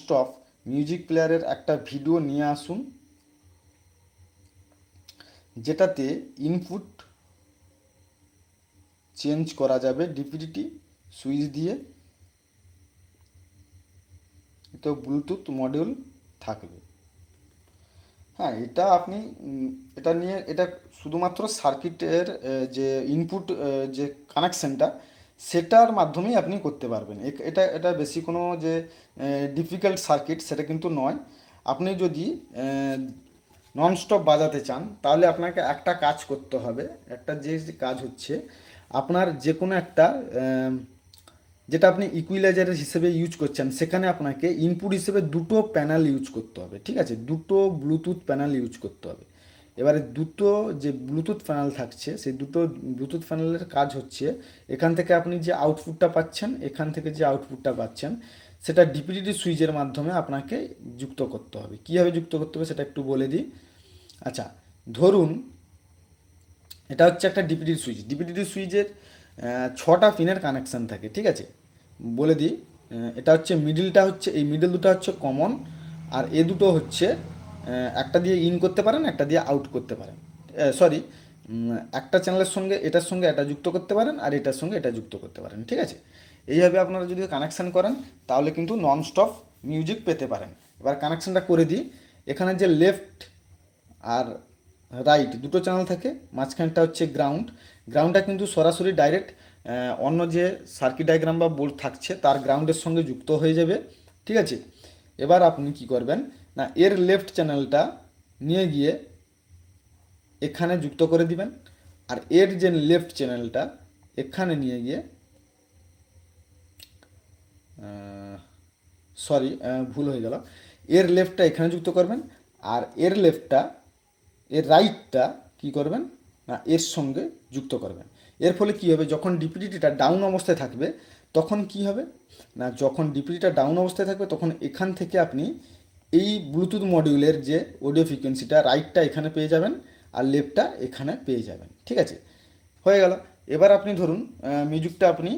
Nonstop music প্লেয়ারের একটা video নিয়ে আসুন, যেটাতে ইনপুট চেঞ্জ করা যাবে ডিপিডিটি সুইচ দিয়ে, তো ব্লুটুথ মডিউল থাকবে। হ্যাঁ, এটা আপনি এটা নিয়ে এটা শুধুমাত্র সার্কিটের যে ইনপুট যে কানেকশনটা সেটার মাধ্যমেই আপনি করতে পারবেন। এটা এটা বেশি কোনো যে ডিফিকাল্ট সার্কিট সেটা কিন্তু নয়। আপনি যদি ননস্টপ বাজাতে চান তাহলে আপনাকে একটা কাজ করতে হবে। একটা যে কাজ হচ্ছে, আপনার যে কোনো একটা যেটা আপনি ইকুইলাইজার হিসেবে ইউজ করছেন সেখানে আপনাকে ইনপুট হিসেবে দুটো প্যানেল ইউজ করতে হবে, ঠিক আছে? দুটো ব্লুটুথ প্যানেল ইউজ করতে হবে। এবারে দুটো যে ব্লুটুথ প্যানেল থাকছে সেই দুটো ব্লুটুথ প্যানেলের কাজ হচ্ছে, এখান থেকে আপনি যে আউটপুটটা পাচ্ছেন, এখান থেকে যে আউটপুটটা পাচ্ছেন সেটা ডিপিডিটি সুইচের মাধ্যমে আপনাকে যুক্ত করতে হবে। কীভাবে যুক্ত করতে হবে সেটা একটু বলে দিই। আচ্ছা, ধরুন এটা হচ্ছে একটা ডিপিডিটি সুইচ। ডিপিডিটি সুইচের 6টা পিনের কানেকশান থাকে, ঠিক আছে? বলে দিই, এটা হচ্ছে মিডিলটা হচ্ছে, এই মিডিল দুটো হচ্ছে কমন, আর এ দুটো হচ্ছে একটা দিয়ে ইন করতে পারেন, একটা দিয়ে আউট করতে পারেন। সরি, একটা চ্যানেলের সঙ্গে এটার সঙ্গে এটা যুক্ত করতে পারেন, আর এটার সঙ্গে এটা যুক্ত করতে পারেন, ঠিক আছে? এইভাবে আপনারা যদি কানেকশান করেন তাহলে কিন্তু নন স্টপ মিউজিক পেতে পারেন। এবার কানেকশানটা করে দিই। এখানে যে লেফট আর রাইট দুটো চ্যানেল থাকে, মাঝখানটা হচ্ছে গ্রাউন্ড। গ্রাউন্ডটা কিন্তু সরাসরি ডাইরেক্ট অন্য যে সার্কিট ডায়াগ্রাম বা বোর্ড থাকছে তার গ্রাউন্ডের সঙ্গে যুক্ত হয়ে যাবে, ঠিক আছে? এবার আপনি কি করবেন না, এর লেফট চ্যানেলটা নিয়ে গিয়ে এখানে যুক্ত করে দিবেন, আর এর যে লেফট চ্যানেলটা এখানে নিয়ে গিয়ে, সরি ভুল হয়ে গেল, এর লেফটটা এখানে যুক্ত করবেন, আর এর লেফটটা এর রাইটটা কি করবেন না এর সঙ্গে যুক্ত করবেন। এর ফলে কি হবে, যখন ডিপিডিটিটা ডাউন অবস্থায় থাকবে তখন কি হবে না, যখন ডিপিডিটা ডাউন অবস্থায় থাকবে তখন এখান থেকে আপনি এই ব্লুটুথ মডিউলের যে অডিও ফ্রিকোয়েন্সিটা রাইটটা এখানে পেয়ে যাবেন, আর লেফটটা এখানে পেয়ে যাবেন, ঠিক আছে? হয়ে গেল। এবার আপনি ধরুন মিউজিকটা আপনি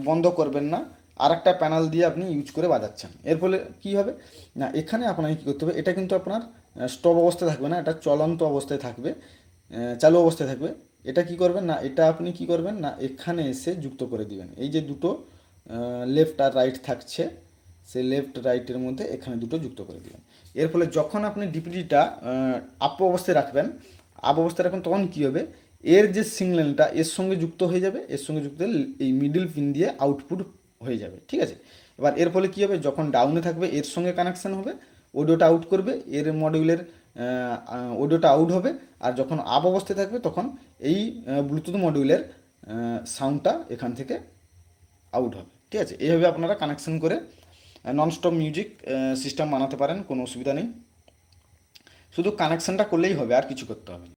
বন্ধ করবেন না, আর একটা প্যানেল দিয়ে আপনি ইউজ করে বাজাচ্ছেন। এর ফলে কী হবে না, এখানে আপনাকে কী করতে হবে, এটা কিন্তু আপনার স্টপ অবস্থায় থাকবে না, এটা চলন্ত অবস্থায় থাকবে, চালু অবস্থায় থাকবে। এটা কি করবেন না, এটা আপনি কি করবেন না এখানে এসে যুক্ত করে দিবেন। এই যে দুটো লেফট আর রাইট থাকছে, সেই লেফট রাইটের মধ্যে এখানে দুটো যুক্ত করে দিবেন। এর ফলে যখন আপনি ডিপিডিটা আপ অবস্থায় রাখবেন, আপ অবস্থায় রাখবেন, তখন কী হবে, এর যে সিগন্যালটা এর সঙ্গে যুক্ত হয়ে যাবে, এর সঙ্গে যুক্ত হলে এই মিডল পিন দিয়ে আউটপুট হয়ে যাবে, ঠিক আছে? এবার এর ফলে কী হবে, যখন ডাউনে থাকবে এর সঙ্গে কানেকশান হবে, অডিওটা আউট করবে, এর মডিউলের অডিওটা আউট হবে, আর যখন আপ অবস্থায় থাকবে তখন এই ব্লুটুথ মডিউলের সাউন্ডটা এখান থেকে আউট হবে, ঠিক আছে? এইভাবে আপনারা কানেকশান করে ননস্টপ মিউজিক সিস্টেম বানাতে পারেন, কোনো অসুবিধা নেই। শুধু কানেকশানটা করলেই হবে, আর কিছু করতে হবে না।